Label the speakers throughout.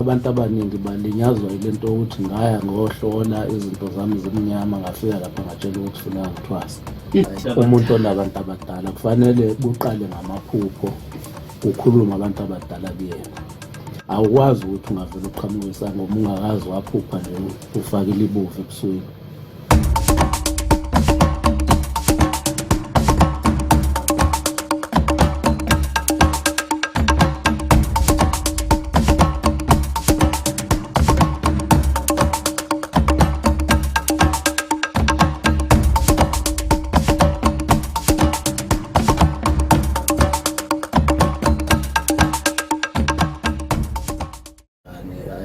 Speaker 1: Abantu abaningi balinyazwa ilento ukuthi ngaya ngohlola izinto zami zimnyama ngafika lapha ngatshela ukuthi funeka ngithwase. Umuntu onabantu abadala kufanele kuqale ngamaphupho ukhulume abantu abadala kuyena. Awukwazi ukuthi ungavela uqhamuke isangoma ungakazi waphupha nje ufakile ibuvu ebusweni.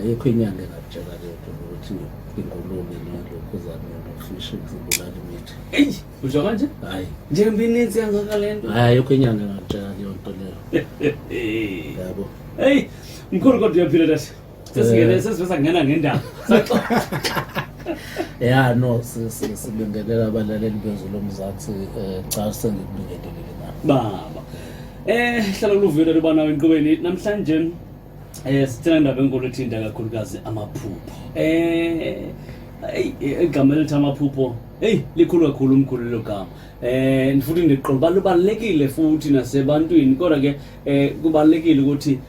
Speaker 1: Ayikho inyanga engakutshela lento ukuthi ingulube nelokhuzane nofishi kuzibulala imithi.
Speaker 2: Eyi, usho kanje?
Speaker 1: Hayi.
Speaker 2: Njengoba ininzi kangaka lento.
Speaker 1: Hayi, ayikho inyanga engakutshela leyo nto leyo. Yabo.
Speaker 2: Hey, mkhulu kodwa uyaphila kahle. Sesiveza kungena ngendaba.
Speaker 1: Yeah, no, sibingelela abalaleli bezulu omzansi cha sengikubingelele na.
Speaker 2: Baba. Hlala uluvile libana wenqubeni namhlanje sithina indaba enkulu ethinta kakhulukazi amaphupho. Igama elithi amaphupho, likhulu kakhulu umkhulu lo gama. Futhi ngiqonda lubalekile futhi nasebantwini kodwa ke kubalekile ukuthi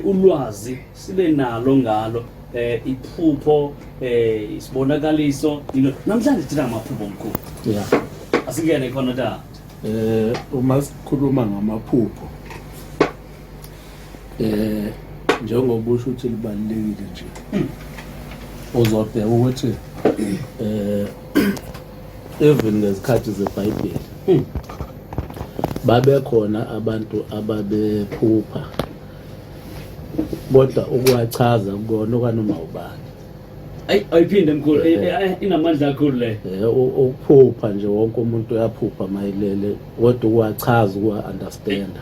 Speaker 2: ulwazi sibe nalo ngalo iphupho isibonakaliso namhlanje thina amaphupho omkhulu.
Speaker 1: Yeah.
Speaker 2: Asingene khona da.
Speaker 1: Uma sikhuluma ngamaphupho njengoba usho ukuthi libalekile nje uzobheka ukuthi even ngezikhathi zeBhayibheli babe khona abantu ababephupha kodwa ukwachaza kukona okwanoma ubani.
Speaker 2: Ayiphinde mkhulu inamandla kakhulu le.
Speaker 1: Ukuphupha nje wonke umuntu uyaphupha mayelele kodwa ukwachaza ukwa-understand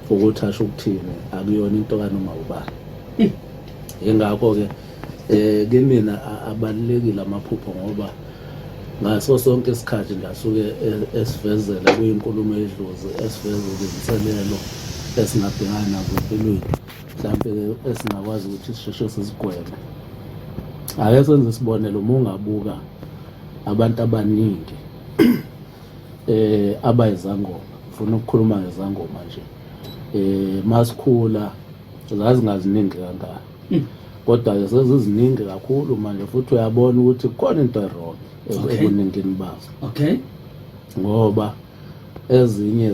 Speaker 1: ukuthi asho ukuthini akuyona into kanoma ubani. Ingakho ke kimina abalekile amaphupho ngoba ngaso sonke isikhathi ngasuke esivezela kuyinkulumo edlozi esivezela izinselelo esingabhekana nazo empilweni mhlawumbe esingakwazi ukuthi sisheshe sizigweme. Ake senze isibonelo uma ungabuka abantu abaningi abayizangoma ufuna ukukhuluma ngezangoma nje masikhula zazingaziningi kangaka kodwa seziziningi kakhulu manje futhi uyabona ukuthi kukhona into wrong ekuningini bazo.
Speaker 2: Okay.
Speaker 1: Ngoba ezinye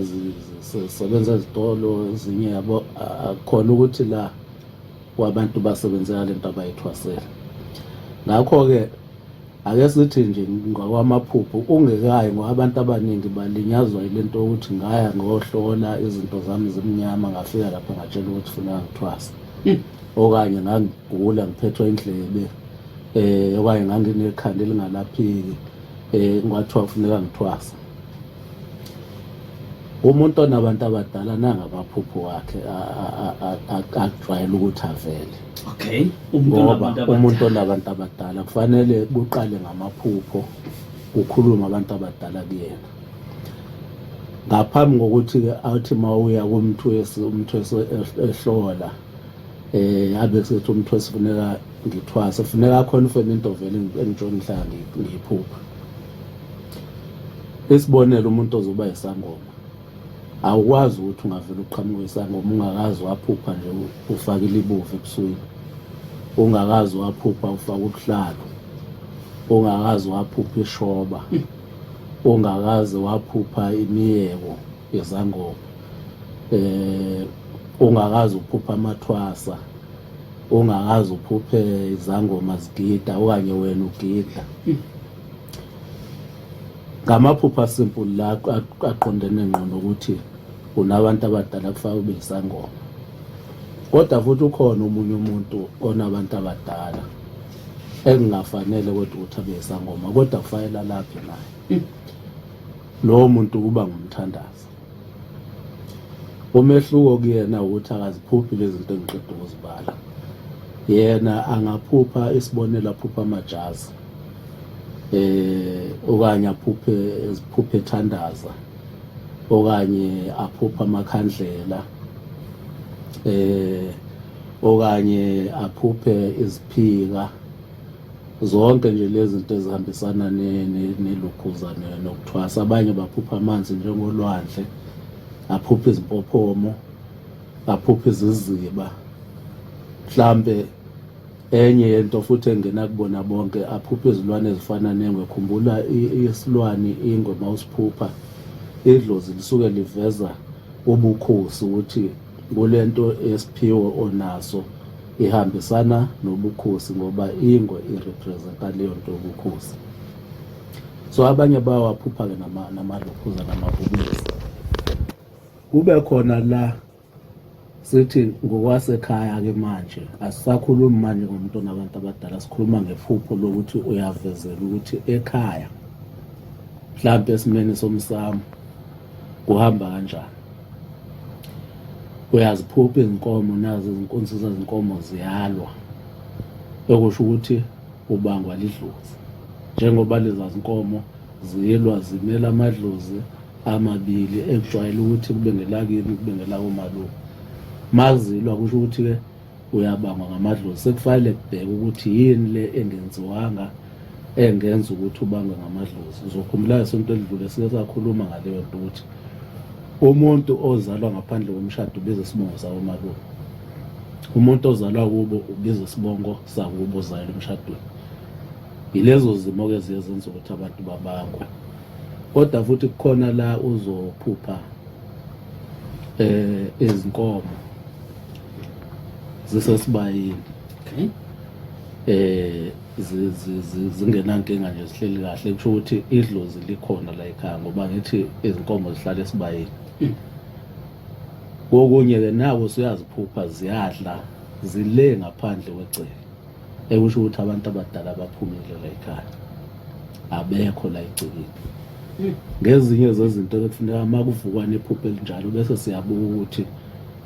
Speaker 1: zisebenza ezitolo ezinye yabo akukhona ukuthi la kwabantu basebenzela lento abayithwasela. Ngakho ke ake sithi nje ngokwamaphupho ungekayi ngoba abantu abaningi balinyazwa ilento ukuthi ngaya ngohlola izinto zami zimnyama ngafika lapha ngatshela ukuthi funeka ngithwase. Okanye ngangigula ngiphethwe indlebe okanye nganginekhanda elingalapheki ngathiwa kufuneka ngithwase. Umuntu onabantu abadala nangamaphupho wakhe akujwayele ukuthi avele.
Speaker 2: Okay.
Speaker 1: Umuntu onabantu abadala kufanele kuqale ngamaphupho ukhulume abantu abadala kuyena ngaphambi kokuthi athi mawuya kumuntu ehlola abe sethi umuntu wesifuneka ngithwase kufuneka confirm into vele engijona nhlanga ngiyiphupha. Isibonelo umuntu ozoba isangoma awukwazi ukuthi ungavela uqhamuke isangoma ungakazi waphupha nje ufakile ibuvu ebusweni. Ungakazi waphupha ufaka ubuhlalo. Ungakazi waphupha ishoba. Ungakazi waphupha imiyeko yezangoma. Ungakazi uphupha amathwasa. Ungakazi uphuphe izangoma zigida okanye wena ugida. Ngamaphupha simple la aqondene ngqo nokuthi unabantu abadala kufanele ube isangoma. Kodwa futhi ukhona umunye umuntu onabantu abadala engafanele kodwa ukuthi abe isangoma kodwa kufanele laphe naye. Lo muntu kuba ngumthandazi. Umehluko kuyena ukuthi akaziphuphi lezi zinto engiqeda ukuzibala. Yena angaphupha isibonelo aphupha amajazi. Okanye aphuphe ethandaza. Okanye aphupha amakhandlela. okanye aphuphe iziphika, zonke nje lezi zinto ezihambisana nelukhuza nokuthwasa. Abanye baphupha amanzi njengolwandle, aphuphe izimpophomo, aphuphe iziziba. Mhlambe enye yento futhi engena kubona bonke, aphuphe izilwane ezifana nengwe. Khumbula isilwane ingwe mawusiphupha, idlozi lisuke liveza ubukhosi ukuthi kulento esiphiwo onaso ihambisana nobukhosi, ngoba ingwe irepresenta leyo nto yobukhosi. So abanye bawaphupha-ke namalukhuza namabhubesi. Kube khona la sithi ngokwasekhaya-ke manje asisakhulumi manje ngomuntu onabantu abadala, sikhuluma ngephupho lokuthi uyavezela ukuthi ekhaya mhlampe esimeni somsamo kuhamba kanjani. Uyaziphupha izinkomo nazo izinkunzi zezinkomo ziyalwa, okusho ukuthi ubangwa lidlozi. Njengoba leza zinkomo ziyelwa zimela amadlozi amabili ekujwayele ukuthi kube ngelakini kube ngelakomalume. Mazilwa kusho ukuthi-ke uyabangwa ngamadlozi. Sekufanele kubheke ukuthi yini le engenziwanga engenza ukuthi ubangwe ngamadlozi. Uzokhumbula isonto elidlule sike sakhuluma ngaleyo nto ukuthi umuntu ozalwa ngaphandle komshado ubiza isibongo sakomalume. Umuntu ozalwa kubo ubiza isibongo sakubo ozalwa emshadweni. Yilezo zimo-ke ziye zenza ukuthi abantu babangwe. Kodwa futhi kukhona la uzophupha izinkomo zisesibayini, zingenankinga nje, zihleli kahle. Kusho ukuthi idlozi likhona la ekhaya, ngoba ngithi izinkomo zihlala esibayini. Kokunye-ke nawe usuyaziphupha ziyadla, zile ngaphandle kwegceke, ekusho ukuthi abantu abadala baphumile la ekhaya, abekho la egcekeni. Ngezinye zezinto ekufuneka uma kuvukwa nephupho elinjalo, bese siyabuka ukuthi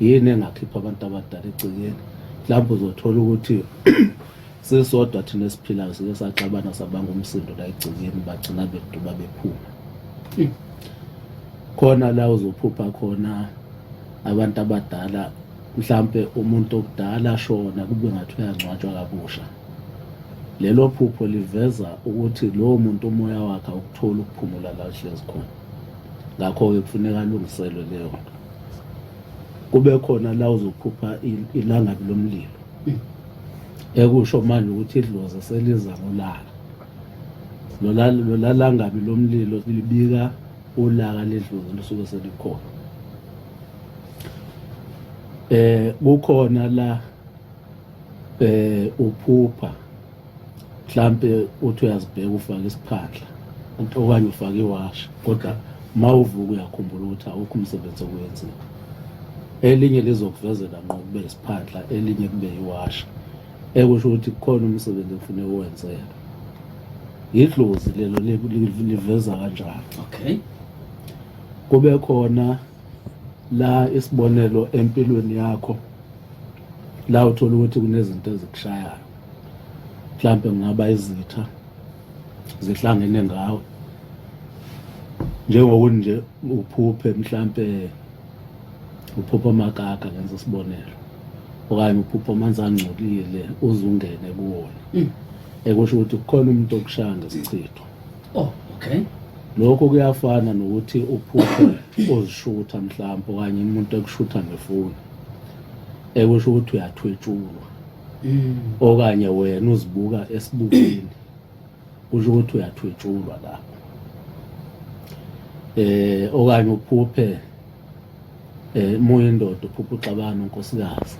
Speaker 1: yini engakhipha abantu abadala egcekeni. Mhlawumbe uzothola ukuthi sisodwa thina esiphilayo sike saxabana sabanga umsindo la egcekeni, bagcina beduba bephuma. Khona la uzophupha khona abantu abadala, mhlampe umuntu okudala ashona kube ngathi uyangcwatshwa kabusha. Lelo phupho liveza ukuthi lowo muntu umoya wakhe awukuthola ukuphumula la uhlezi khona. Ngakho-ke kufuneka alungiselwe leyo nto. Kube khona la uzophupha ilangabi lomlilo, ekusho manje ukuthi idlozi seliza ngolaka. Lola langabi lomlilo libika ulaka ledlozi lusuke selikhona. Kukhona la uphupha mhlampe uthi uyazibheka ufake isiphandla okanye ufake iwashi, kodwa mawuvuka uyakhumbula ukuthi awukho umsebenzi owenziwa. Elinye lizokuvezela ngqo kube isiphandla, elinye kube iwashi, ekusho ukuthi kukhona umsebenzi okufanele uwenzeke. Idlozi lelo liveza kanjalo.
Speaker 2: Okay.
Speaker 1: Kube khona la isibonelo empilweni yakho la uthola ukuthi kunezinto ezikushayayo. Mhlampe kungaba izitha zihlangene ngawe, njengokuthi nje uphuphe mhlampe uphupha amagaga ngenza isibonelo, okanye uphupha amanzi angcolile uzungene kuwona, ekusho ukuthi kukhona umuntu okushaya ngesichitho.
Speaker 2: Oh, okay.
Speaker 1: Lokho kuyafana nokuthi uphuphe uzishutha mhlampe, okanye umuntu ekushutha ngefoni, ekusho ukuthi uyathwetshulwa. Okanye wena uzibuka esibukweni, kusho ukuthi uyathwetshulwa lapho. Okanye uphuphe moya indoda, uphupha uxabana nonkosikazi,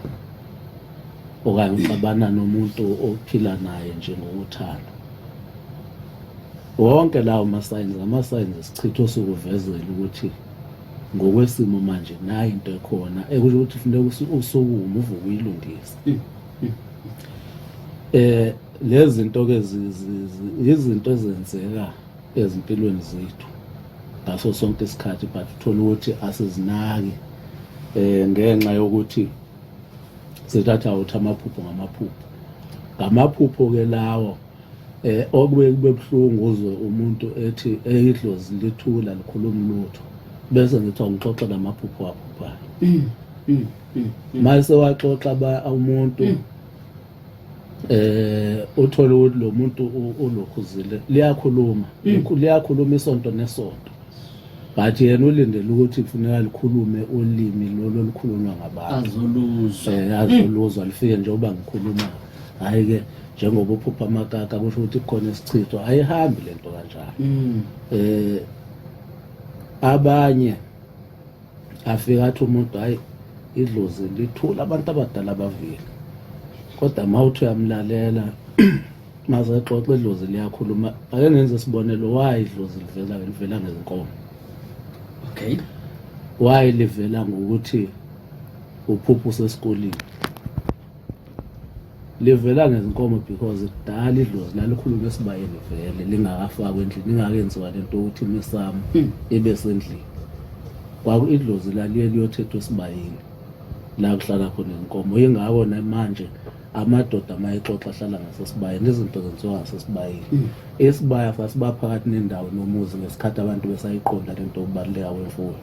Speaker 1: okanye uxabana nomuntu ophila naye nje ngokuthanda. Wonke lawo ama-signs esichitho sokuvezela ukuthi ngokwesimo manje nayo into ekhona, ekusho ukuthi kufuneka usukume uvuke uyilungise. Lezi zinto-ke izinto ezenzeka ezimpilweni zethu ngaso sonke isikhathi, but uthola ukuthi asizinaki ngenxa yokuthi sithatha uthi amaphupho ngamaphupho-ke lawo. Okube kube buhlungu uzwe umuntu ethi idlozi lithula likhuluma lutho, bese ngithi ngixoxa ngamaphupho aphuphayo. mase waxoxa umuntu uthola ukuthi lo muntu ulokhuzile liyakhuluma isonto nesonto, but yena ulindele ukuthi kufuneka likhulume ulimi lolo likhulunywa ngabantu azoluzwa lifike njengoba ngikhuluma. Hayi-ke njengoba uphupha amakaka kusho ukuthi kukhona isichitho, ayihambi lento kanjalo. Abanye afika athi umuntu hayi idlozi lithula abantu abadala bavile, kodwa mawuthi uyamlalela maze exoxa idlozi liyakhuluma. Ake ngenze isibonelo, why idlozi livela ngezinkomo.
Speaker 2: Okay,
Speaker 1: why livela ngokuthi uphupha usesikoleni, livela ngezinkomo because kudala idlozi lalikhuluma esibayeni vele lingakafakwa endlini, lingakenziwa lento ukuthi imisamo ibe sendlini. Idlozi laliye liyothethwa esibayeni la kuhlala khona izinkomo. Yingakho manje amadoda mayexoxa ahlala ngasesibayeni, izinto zenziwa ngasesibayeni. Isibaya sasiba phakathi nendawo nomuzi ngesikhathi abantu besayiqonda lento yokubaluleka kwemfuyo.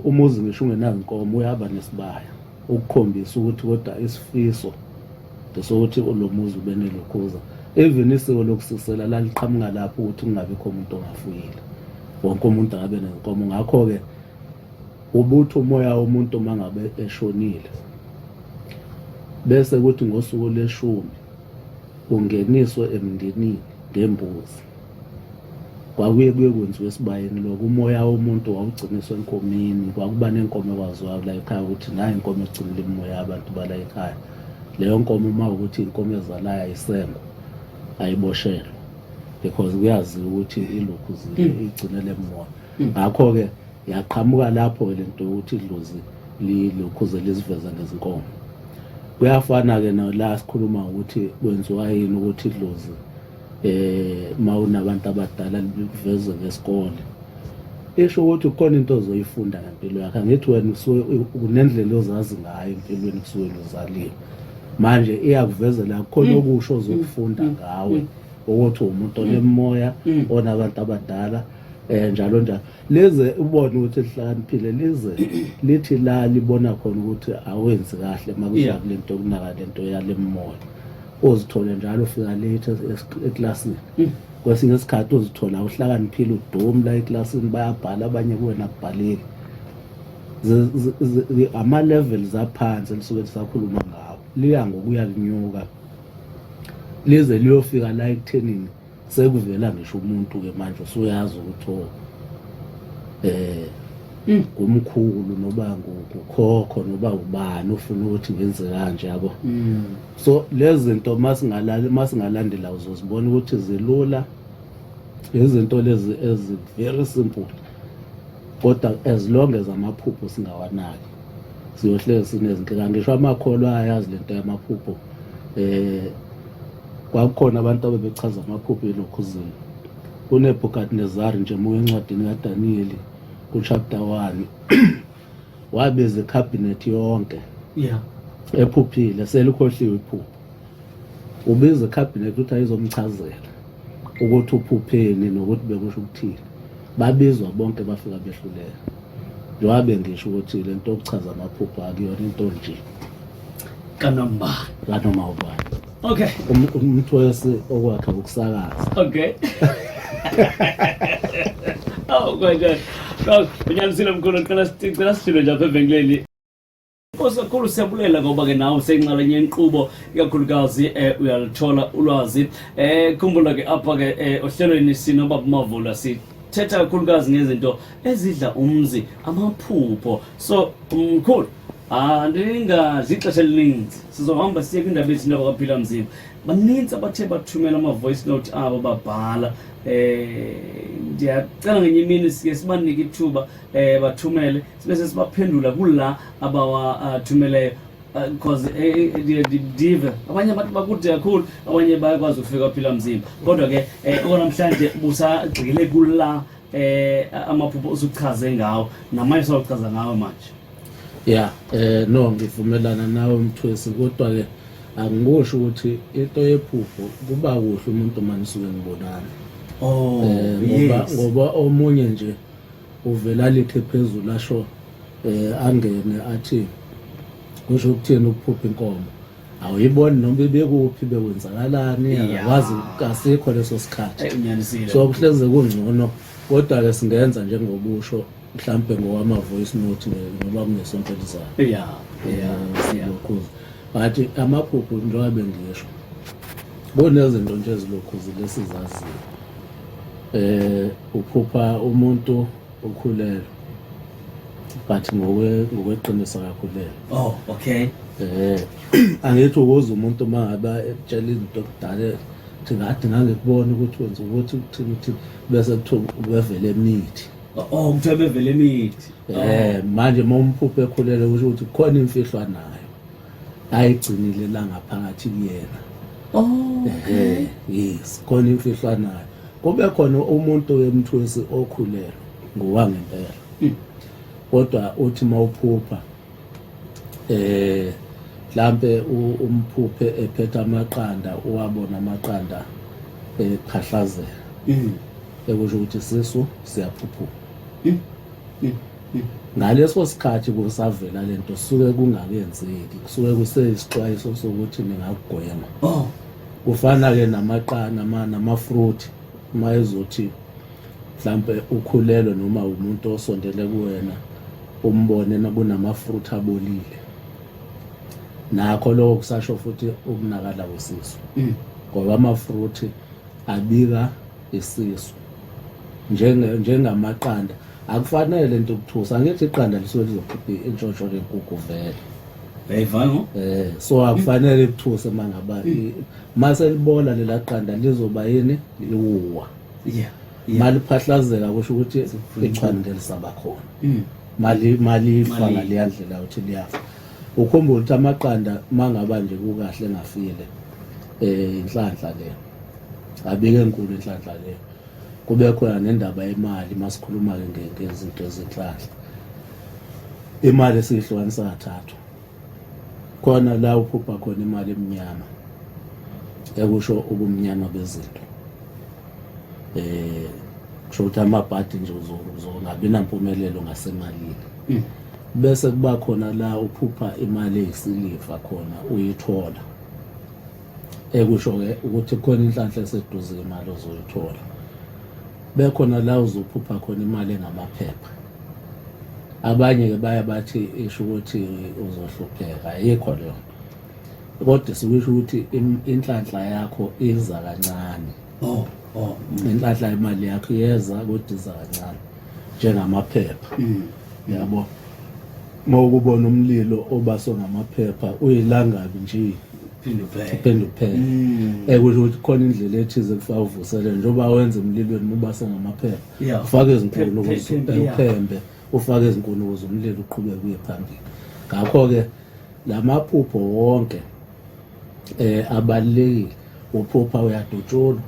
Speaker 1: Umuzi ngisho ungenazinkomo uyaba nesibaya ukukhombisa ukuthi kodwa isifiso sokuthi lo muzi ube nelokhuza. Even isiko lokusisela laliqhamuka lapho ukuthi kungabikho umuntu ongafuyile, wonke umuntu angabe nezinkomo. Ngakho-ke ubuthi umoya womuntu mangabe eshonile bese kuthi ngosuku leshumi ungeniswe emndenini ngembuzi. Kwakuye kwenziwa esibayeni lokho, umoya womuntu wawugciniswa enkomeni. Kwakuba nenkomo ekwaziwayo la ekhaya ukuthi nayo inkomo egcinile umoya abantu bala ekhaya. Leyo nkomo uma ukuthi inkomo ezalayo ayisengo ayiboshelwe because kuyaziwa ukuthi ilokhuzile igcinele umoya. Ngakho-ke yaqhamuka lapho lento yokuthi idlozi lilokhuzile liziveza ngezinkomo. Kuyafana-ke la sikhuluma ukuthi kwenziwa yini ukuthi idlozi mawunabantu abadala liveze ngesikole. Isho ukuthi kukhona into ozoyifunda ngempilo yakhe. Angithi wena unendlela ozazi ngayo empilweni kusuke uzaliwe, manje iyakuvezela kukhona okusho ozokufunda ngawe ukuthi umuntu onemoya onabantu abadala njalo njalo. Lize ubone ukuthi lihlakaniphile, lize lithi la libona khona ukuthi awenzi kahle makuza kulento yokunaka lento yale moya, uzithole njalo ufika late eklasini. Kwesinye isikhathi uzithola uhlakaniphile udumo la eklasini, bayabhala abanye kuwena akubhaleki. Ama-levels aphansi elisuke lisakhuluma ngawo liya ngokuya linyuka lize liyofika la ekuthenini sekuvela ngisho umuntu-ke manje usuyazi ukuthi umkhulu noba ngukhokho noba ubani ufuna ukuthi ngenze kanje yabo. So lezi zinto masingalandela uzozibona ukuthi zilula, izinto lezi very simple, kodwa as long as amaphupho singawanaki siyohlezi sinezinkinga. Ngisho amakholwa ayazi lento yamaphupho. Kwakukhona abantu abebechaza amaphupho elokhuzini. uNebukadnezar nje muye encwadini kaDaniel kuchapter 1 wabeza icabinet yonke ephuphile selikhohliwe iphupho. Ubiza icabinet uthi ayizomchazela ukuthi uphupheni nokuthi bekusho ukuthini. Babizwa bonke bafika behluleka. Njengoba ngisho ukuthi lento yokuchaza amaphupho akuyona into nje
Speaker 2: kanoma
Speaker 1: ubani.
Speaker 2: Okay.
Speaker 1: Umuntu wese okwakhe ukusakaza.
Speaker 2: Okay. Oh my God. Unyanisile mkhulu qala sithile nje apha evengeleni. Osakhulu siyabulela ngoba ke nawe senqalenye inkqubo ikakhulukazi uyalithola ulwazi. Khumbula ke apha ke ohlelweni sinoba Mavula sithetha kakhulukazi ngezinto ezidla umzi, amaphupho. So mkhulu andingadli ixesha elininzi, sizohamba siye kwindaba ethi indaba kaPhila Mzimba. Baninzi abathe bathumela ama-voice note abo babhala. Ndiyacela ngenye imini sike sibanike ithuba bathumele sibese sibaphendula kula abawathumeleyo because dive abanye abantu bakude kakhulu, abanye bayakwazi ukufika kwaPhila Mzimba. Kodwa ke namhlanje busagxile kula amaphupho osuchaze ngawo namanye sochaza ngawo manje.
Speaker 1: Yeah, no ngivumelana nawe Mthwesi, kodwa ke angikusho ukuthi into yephupho kuba kuhle umuntu manje suke ngibonana.
Speaker 2: Oh,
Speaker 1: ngoba omunye nje uvela lithi phezulu asho angene athi kusho ukuthini ukuphupha inkomo awuyiboni noma ibekuphi bekwenzakalani akwazi kasikho leso sikhathi
Speaker 2: unyanisile
Speaker 1: so kuhleze kungcono kodwa-ke singenza njengobusho mhlampe ngowama-voice note ngoba kunesonto elizayo silokhuza but amaphupho njengoba bengisho kunezinto nje ezilokhuzi lesizaziyo uphupha umuntu ukhulelwe but ngokweqiniso kakhulelwe
Speaker 2: okay
Speaker 1: angithi ukuze umuntu mangaba etshela izinto kudala thingade ngangikubona ukuthi wenza ukuthi uthini bese kuthiwa bevele emithi
Speaker 2: kuthiwa bevele emithi
Speaker 1: manje uma umphupho ekhulelwe kusho ukuthi kukhona imfihlwa nayo ayigcinile la ngaphakathi kuyena yes khona imfihlwa nayo kube khona umuntu wemthwesi okhulelwe ngowangempela kodwa uthi mawuphupha mhlambe umphuphe ephethe amaqanda uwabona amaqanda ekhahlazela ekusho ukuthi sisu siyaphuphuka ngaleso sikhathi kusavela lento suke kungakenzeki kusuke kuseyisixwayiso sokuthi ningakugwema kufana ke namafruit uma ezothi mhlambe ukhulelwe noma umuntu osondele kuwena umbone kunamafruit abolile nakho lokho kusasho futhi ukunakala kwesisu ngoba amafruit abika isisu njengamaqanda akufanele into ukuthusa angithi iqanda lisuke lizokhipha intshontsho lenkukhu vele
Speaker 2: ayivano
Speaker 1: so akufanele kuthuse mangaba mase libola lela qanda lizoba yini liwuwa maliphahlazeka kusho ukuthi ichwane lisaba khona mali ifanga liyandlela ukuthi liyafa ukhumbula ukuthi amaqanda mangaba nje kukahle engafile inhlanhla leyo abike enkulu inhlanhla leyo kube khona nendaba yemali masikhuluma ke ngezinto ezinhlanhla imali esihlukanisa kathathu khona la uphupha khona imali emnyama ekusho ubumnyama bezinto kusho ukuthi amabhadi nje uzongabi nampumelelo ngasemalini bese kuba khona la uphupha imali eyisiliva khona uyithola ekusho ke ukuthi khona inhlanhla eseduze imali ozoyithola bekhona la uzophupha khona imali engamaphepha abanye ke baya bathi isho ukuthi uzohlupheka ayikho leyo kodwa sikusho ukuthi inhlanhla yakho iza kancane inhlanhla imali yakho yeza kodwa iza kancane njengamaphepha yabo mawukubona umlilo obaswe ngamaphepha uyilangabi nje phinde uphele ekusho ukuthi khona indlela ethize kufanele uvusele njengoba wenza emlilweni ubase ngamaphepha ufake izinkuni ukuze uphembe ufake izinkuni ukuze umlilo uqhubeke uye phambili ngakho ke lamaphupho wonke abalekile uphupha uyadutshulwa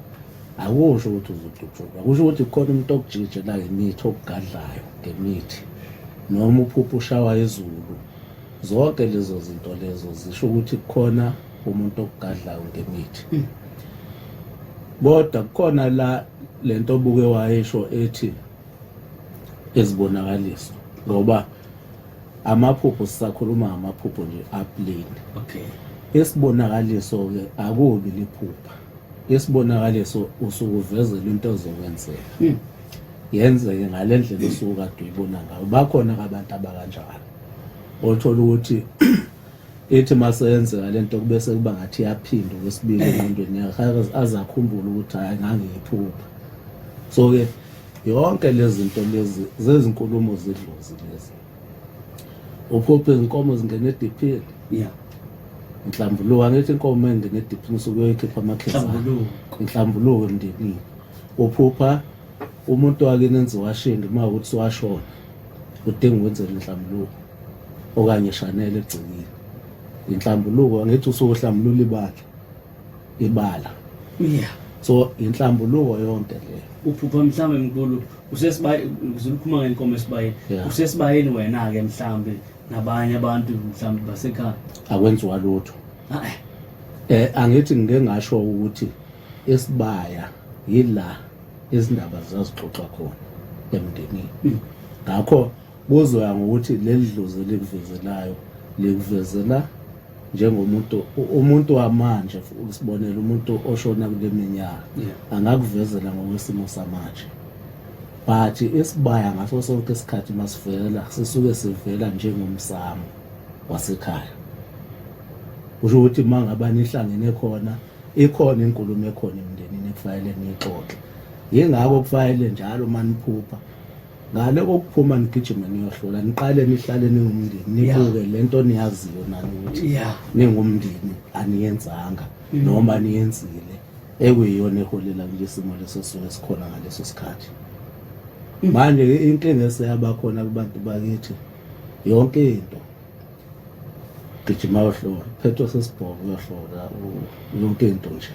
Speaker 1: akusho ukuthi uzodutshulwa kusho ukuthi khona umuntu okujije la imithi okugadlayo ngemithi noma uphupha ushawa izulu zonke lezo zinto lezo zisho ukuthi khona umuntu okugadlayo ngemithi kodwa kukhona la lento obuke wayisho ethi ezibonakaliso ngoba amaphupho sisakhuluma ngamaphupho nje aplain isibonakaliso ke akubi liphupha isibonakaliso usukuvezela into ezokwenzeka yenzeke ngalendlela osuke kade uyibona ngayo bakhona abantu abakanjalo othola ukuthi ethi masenzeka lento kubese kuba ngathi yaphinda okwesibili engqondweni yakhe azakhumbula ukuthi hayi ngangiyiphupha so ke yonke lezi zinto lezi zezinkulumo zidlozi lezi uphupha izinkomo zingena ediphini inhlambuluko angithi inkomo engena ediphini usuke uyoyikhipha amakhezana inhlambuluko emndenini uphupha umuntu wakini enziwa shingi uma ukuthi washona udinga ukwenzela inhlambuluko okanye shanele egcikile inhlambuluko angithi usuhlambulula ibala so inhlambuluko yonke leyo
Speaker 2: uphupha mhlambe mkhulu usesibaye ngizulukhuluma ngenkomo esibaye usesibayeni wena ke mhlambe nabanye abantu mhlambe basekhaya
Speaker 1: akwenziwa lutho angithi ngike ngasho ukuthi esibaya yila izindaba zazixoxa khona emndenini ngakho kuzoya ngokuthi leli dlozi likuvezelayo likuvezela umuntu wamanje, usibonele umuntu oshona kule minyaka angakuvezela ngokwesimo samanje, but isibaya ngaso sonke isikhathi masivela sisuke sivela njengomsamo wasekhaya. Kusho ukuthi mangaba nihlangene khona ikhona inkulumo ekhona emndenini ekufanele nixoxe. Yingakho kufanele njalo maniphupha ngale kokuphuma nigijime niyohlola niqale nihlale ningumndeni nibuke lento niyaziyo nani ukuthi ningumndeni aniyenzanga noma niyenzile ekuyiyona eholela kulesimo leso sisuke sikhona ngaleso sikhathi. Manje inkinga eseyaba khona kubantu bakithi yonke into gijima uyohlola phetho sesibhoko uyohlola yonke into nje.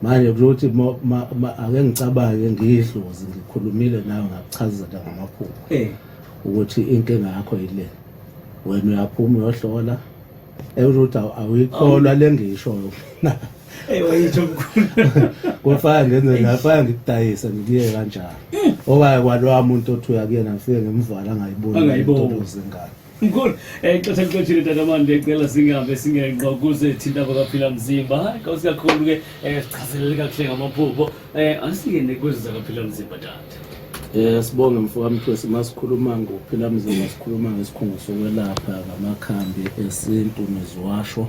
Speaker 1: Manje ukuthi ake ngicabange ngidlozi ngikhulumile nawe ngakuchazela ngamaphupho ukuthi inkinga yakho yile, wena uyaphuma uyohlola ukuthi awuyikholwa lengishoyo
Speaker 2: wayitho mkhulu
Speaker 1: kufana ngenze ngafana ngikudayisa ngiye kanjalo okanye kwalowa muntu othi uyakuyena ngifike ngimvala angayiboni into zingane
Speaker 2: mkhulu. Ixesha liqothile tatamande, ecela singabe singenqa kuze thina bakaphila mzimba. Inkosi kakhulu-ke sichazelele kakuhle ngamaphupho. Asingene kwezi zakaphila mzimba tata.
Speaker 1: Sibonge mfowethu masikhuluma ngokuphila mzimba sikhuluma ngesikhungo sokwelapha ngamakhambi esintu nezwasho.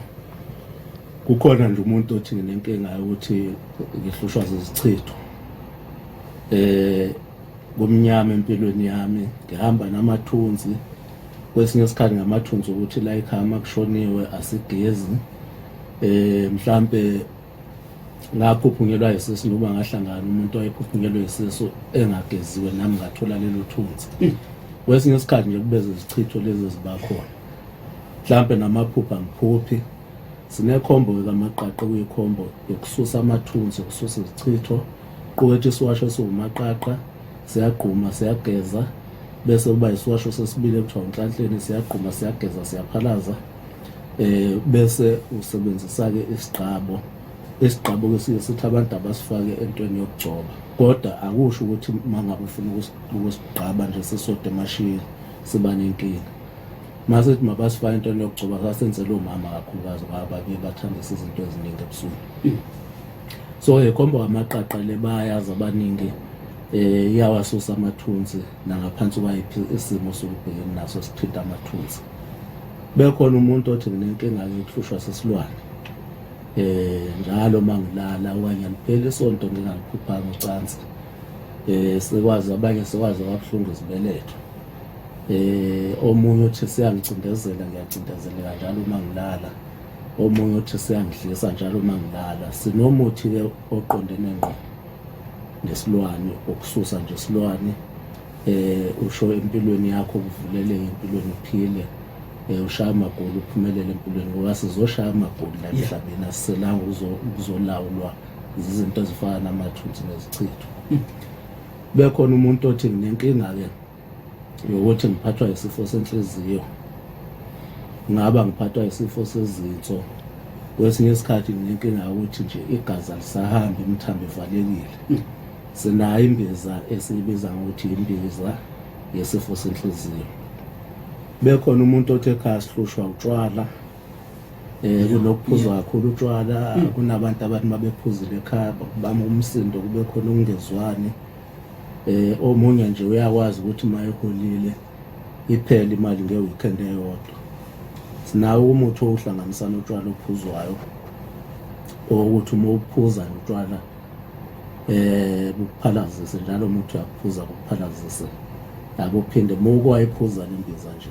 Speaker 1: Kukhona nje umuntu othi nginenkinga yokuthi ngihlushwa zizichitho kumnyama empilweni yami, ngihamba namathunzi kwesinye isikhathi ngamathunzi ukuthi la ekhaya makushoniwe asigezi, mhlambe ngaphuphunyelwa isisu noma ngahlangana umuntu owayephuphunyelwe isisu engageziwe nami ngathola lelo thunzi. Kwesinye isikhathi nje kubeze izichitho lezi zibakhona, mhlambe namaphupha ngiphuphi. Sinekhombo kamaqaqa kuyikhombo yokususa amathunzi, ukususa izichitho, qukethe isiwasho esiwumaqaqa, siyagquma siyageza, bese kuba isiwasho sesibili ekuthiwa unhlanhleni, siyagquma siyageza siyaphalaza, bese usebenzisa-ke isigqabo kesiye sithi abantu abasifake entweni yokugcoba, kodwa akusho ukuthi mangabe ufuna ukusigqaba nje sisodwa emashiyeni siba nenkinga. Masithi mabasifake entweni yokugcoba sasenzela omama kakhulukazi ngoba bake bathandisa izinto eziningi ebusuku. So ikhombo kamaqaqa le bayazi abaningi iyawasusa amathunzi nangaphansi kwayiphi isimo sokubhekana naso sithinta amathunzi. Bekhona umuntu othi nginenkinga yokuhlushwa sesilwane, njalo mangilala okanye liphela isonto ngingaliphupha ucansi, sikwazi abanye sikwazi kabuhlungu izibeletho. Omunye uthi siyangicindezela ngiyacindezeleka njalo mangilala, omunye uthi siyangidlisa njalo mangilala. Sinomuthi-ke oqondene ngqo nesilwane, ukususa nje isilwane, usho empilweni yakho kuvuleleke empilweni uphile, ushaya amagoli uphumelele empilweni ngoba sizoshaya amagoli la emhlabeni, asiselanga ukuzolawulwa izinto ezifana namathunzi nezichitho. Bekhona umuntu othi nginenkinga-ke yokuthi ngiphathwa isifo senhliziyo, ngaba ngiphathwa isifo sezinso. Kwesinye isikhathi nginenkinga yokuthi nje igazi alisahambi, imithambo ivalekile. Sinayo imbiza esiyibiza ngokuthi imbiza yesifo senhliziyo. Bekhona umuntu othi ekhaya sihlushwa utshwala, kunokuphuza kakhulu utshwala, kunabantu abantu babephuzile ekhaya bama umsindo, kube khona ukungezwani. Omunye nje uyakwazi ukuthi mayeholile iphele imali nge-weekend eyodwa. Sinawo umuthi wokuhlanganisa notshwala ophuzwayo ukuthi uma uphuza utshwala bukuphalazise, njalo umuntu uyaphuza bukuphalazise, akuphinde mawukwayiphuza lembiza nje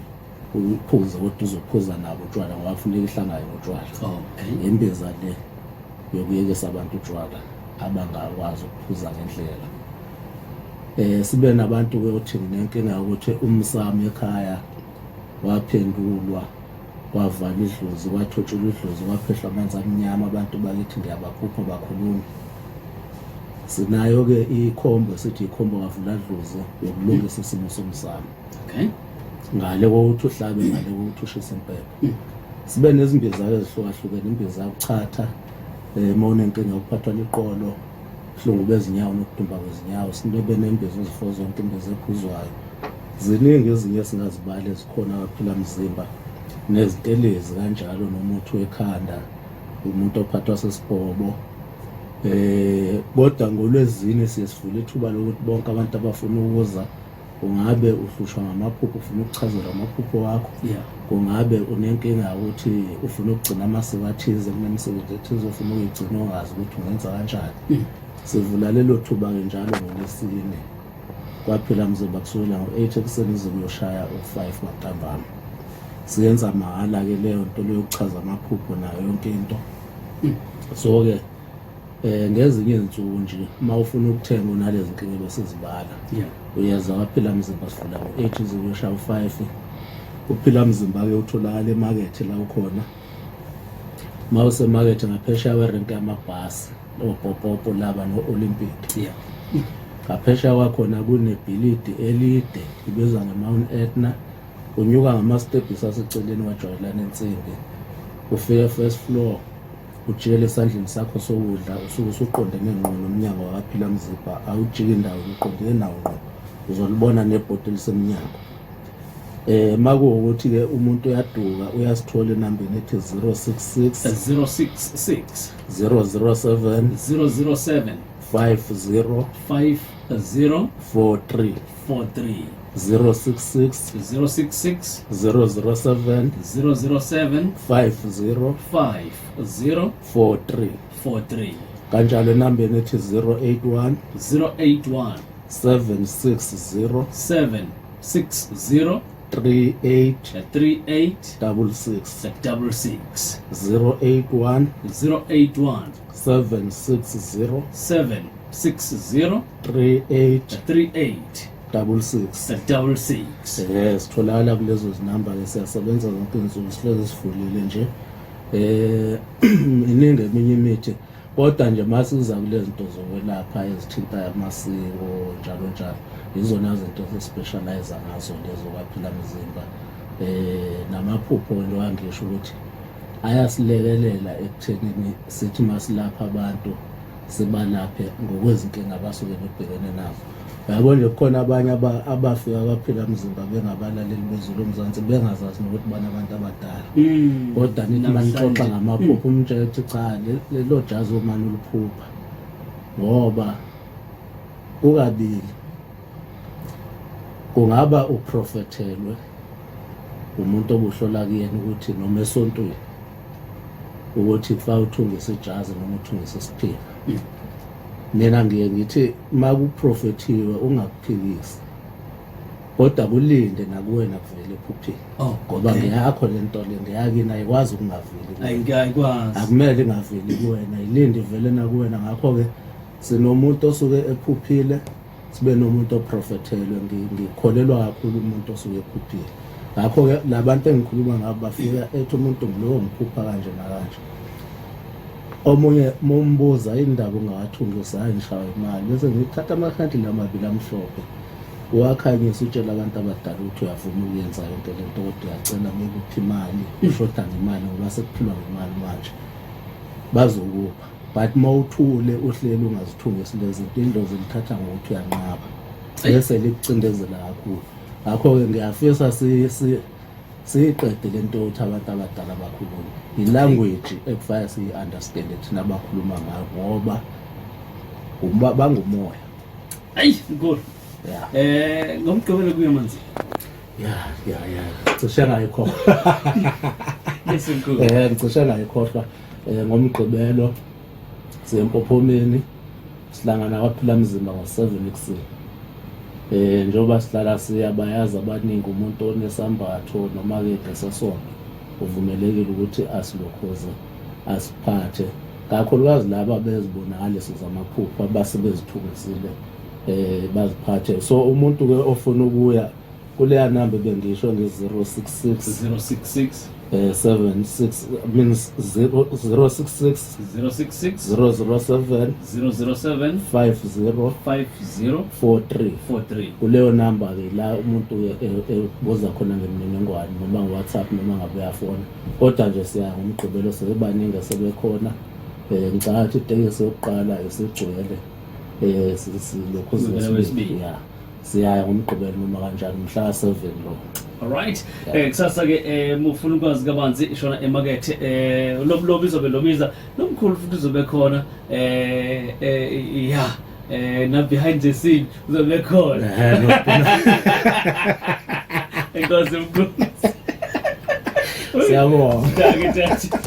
Speaker 1: uphuze kodwa uzophuza nabo utshwala ngoba kufuneka ihlangane notshwala. Imbiza le yokuyekisa abantu utshwala abangakwazi ukuphuza ngendlela. Sibe nabantu-ke othi nginenkinga yokuthi umsamo ekhaya waphendulwa, wavala idlozi, wathotshula idlozi, waphehlwa amanzi amnyama, abantu bakithi ngiyabaphupha bakhuluma. Sinayo-ke ikhombo sithi ikhombo kavula dlozi yokulungisa isimo somsamo. Ngale kokuthi uhlabe, ngale kokuthi ushise impepho. Sibe nezimbiza ezihlukahlukene, imbiza yokuchatha, mawunenkinga yokuphathwa liqolo, ubuhlungu bezinyawo nokudumba kwezinyawo. Sibe nembiza ezifo zonke, imbiza ephuzwayo, ziningi ezinye singazibala ezikhona kaphila mzimba nezitelezi kanjalo nomuthi wekhanda umuntu ophathwa sesibhobo kodwa ngolwezini siyesivula ithuba lokuthi bonke abantu abafuna ukuza ungabe uhlushwa ngamaphupho ufuna ukuchazela amaphupho wakho kungabe unenkinga ukuthi ufuna ukugcina amasiko athize kunemisebenzi ethize ufuna ukuyigcina ongazi ukuthi ungenza kanjani sivula lelo thuba-ke njalo ngolwesine kwaphila mzimba kusukela ngo-8 ekuseni ize kuyoshaya u-5 mantambama siyenza mahala-ke leyo nto leyo kuchaza amaphupho nayo yonke into so-ke ngezinye izinsuku nje uma ufuna ukuthenga unalezi nkinga besizibala uyeza kwaphila mzimba sivula ngo-8 ize kuyoshaya u-5 uphila mzimba-ke utholakala emakethe la ukhona uma usemakethe ngaphesheya werenki yamabhasi oPopopo laba no-Olympic ngaphesheya kwakhona kunebhilidi elide libizwa nge-Mount Etna unyuka ngama-steps aseceleni wajwayelana ensimbi ufika first floor ujikele esandleni sakho sokudla usuke usuqondene ngqo nomnyango wakaphila mzimba awujiki indawo uqondene nawo ngqo uzolibona nebhodi elisemnyango makuwukuthi-ke umuntu uyaduka uyasithola enambeni ethi 066 007 50 43 066 007 50 43 kanjalo enambeni ethi 081 760 38 66 081 760 38 66 sitholakala kulezo zinamba-ke siyasebenza zonke insuku sihlezi sivulile nje iningi eminye imithi kodwa nje masiza kulezi zinto zokwelapha ezithinta amasiko njalo njalo izona zinto sespecialize ngazo lezo kwaphila mzimba namaphupho lo angisho ukuthi ayasilekelela ekuthenini sithi masilapha abantu sibalaphe ngokwezinkinga abasuke bebhekene nazo yabo nje kukhona abanye abafika kwaphila mzimba bengabalaleli bezulu omzansi bengazazi nokuthi bana abantu abadala kodwa nithi manixoxa ngamaphupho umtshela ukuthi cha lelo jazi omani uluphupha ngoba ukabili kungaba uprofethelwe umuntu obuhlola kuyena ukuthi noma esontweni ukuthi kufa uthungise ijazi noma uthungise isiphila mina ngiye ngithi makuprofethiwe ungakuphikisi kodwa kulinde nakuwena kuvele ephupheni ngoba ngiyakho lento le ngiyakini ayikwazi ukungaveli akumele ingaveli kuwena ilinde ivele nakuwena ngakho-ke sinomuntu osuke ephuphile sibe nomuntu oprofethelwe ngikholelwa kakhulu umuntu osuke ephuphile ngakho-ke labantu engikhuluma ngabo bafika ethi umuntu ngulowo ngiphupha kanje nakanje omunye mombuza indaba ungawathungisa hayi ngishawa imali bese ngithatha amakhandlela amabili amhlophe uwakhanyisa utshela abantu abadala ukuthi uyavuma ukuyenza yonke le nto kodwa uyacela bekuphi imali ushoda ngemali ngoba sekuphilwa ngemali manje bazokupha but mawuthule uhleli ungazithungisi lezi zinto indozi lithatha ngokuthi uyanqaba bese likucindezela kakhulu ngakho-ke ngiyafisa siyiqede le nto ukuthi abantu abadala bakhuluma i-language ekufanele siyi-understande thina abakhuluma ngayo ngoba bangumoya
Speaker 2: nkulu ngomgqibelo kuya manzi
Speaker 1: cishe ngayikhohlwa ngicishe ngayikhohlwa ngomgqibelo siyempophomeni sihlangana kwaphila mzimba ngo-7 ekuseni njengoba sihlala siyabayazi abaningi umuntu onesambatho noma-ke ngesesonto uvumelekile ukuthi asilokhoze asiphathe kakhulukazi laba bezibona ngaleso zamaphupho abasebezithungisile baziphathe so umuntu-ke ofuna ukuya kuleya namba bengisho nge-066 76 means 066 007 50 43 kuleyo namba-ke la umuntu buza khona ngemininingwane noma nge-WhatsApp noma ngabe uyafona kodwa nje siya ngomgqibelo sebebaningi sebekhona ngicabanga ukuthi itekisi yokuqala isigcwele silokhu
Speaker 2: ya
Speaker 1: siyaya ngomgqibelo noma kanjani mhla 7 lo.
Speaker 2: Alright. Kusasa ke mufuna ukwazi kabanzi shona emakethe lobulobi izobe lobiza nomkhulu futhi uzobe khona yeah na behind the scene uzobe khona. Enkosi mkhulu.
Speaker 1: Siyabonga.
Speaker 2: Ngiyakuthatha.